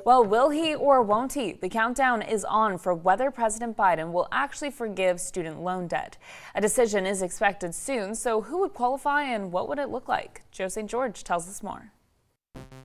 Well, will he or won't he? The countdown is on for whether President Biden will actually forgive student loan debt. A decision is expected soon, so who would qualify and what would it look like? Joe St. George tells us more.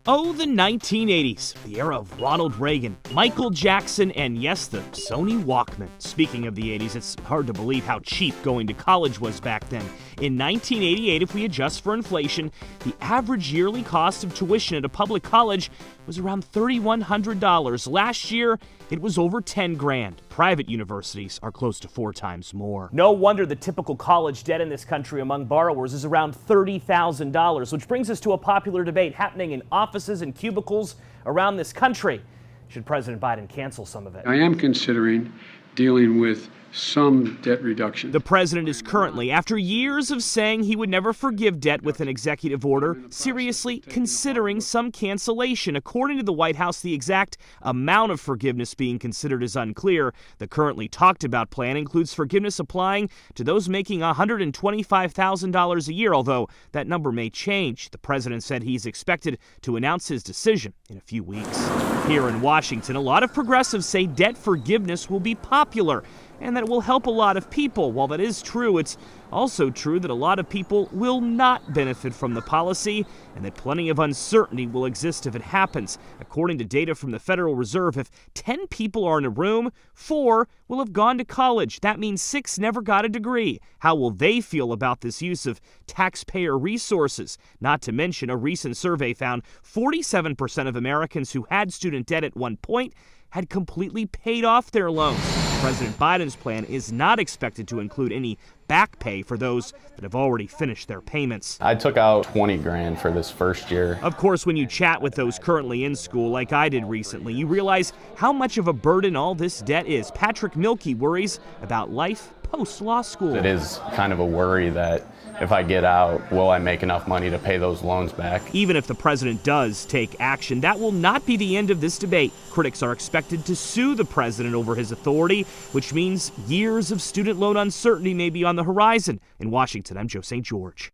Oh, the 1980s, the era of Ronald Reagan, Michael Jackson, and yes, the Sony Walkman. Speaking of the 80s, it's hard to believe how cheap going to college was back then. In 1988, if we adjust for inflation, the average yearly cost of tuition at a public college was around $3,100. Last year, it was over 10 grand. Private universities are close to 4 times more. No wonder the typical college debt in this country among borrowers is around $30,000, which brings us to a popular debate happening in offices and cubicles around this country. Should President Biden cancel some of it? I am considering dealing with some debt reduction. The president is currently, after years of saying he would never forgive debt with an executive order, seriously considering some cancellation. According to the White House, the exact amount of forgiveness being considered is unclear. The currently talked about plan includes forgiveness applying to those making $125,000 a year, although that number may change. The president said he's expected to announce his decision in a few weeks. Here in Washington, a lot of progressives say debt forgiveness will be popular and that it will help a lot of people. While that is true, it's also true that a lot of people will not benefit from the policy and that plenty of uncertainty will exist if it happens. According to data from the Federal Reserve, if 10 people are in a room, 4 will have gone to college. That means 6 never got a degree. How will they feel about this use of taxpayer resources? Not to mention, a recent survey found 47% of Americans who had student debt at one point had completely paid off their loans. President Biden's plan is not expected to include any back pay for those that have already finished their payments. I took out 20 grand for this first year. Of course, when you chat with those currently in school, like I did recently, you realize how much of a burden all this debt is. Patrick Milkey worries about life post-law school. It is kind of a worry that if I get out, will I make enough money to pay those loans back? Even if the president does take action, that will not be the end of this debate. Critics are expected to sue the president over his authority, which means years of student loan uncertainty may be on the horizon. In Washington, I'm Joe St. George.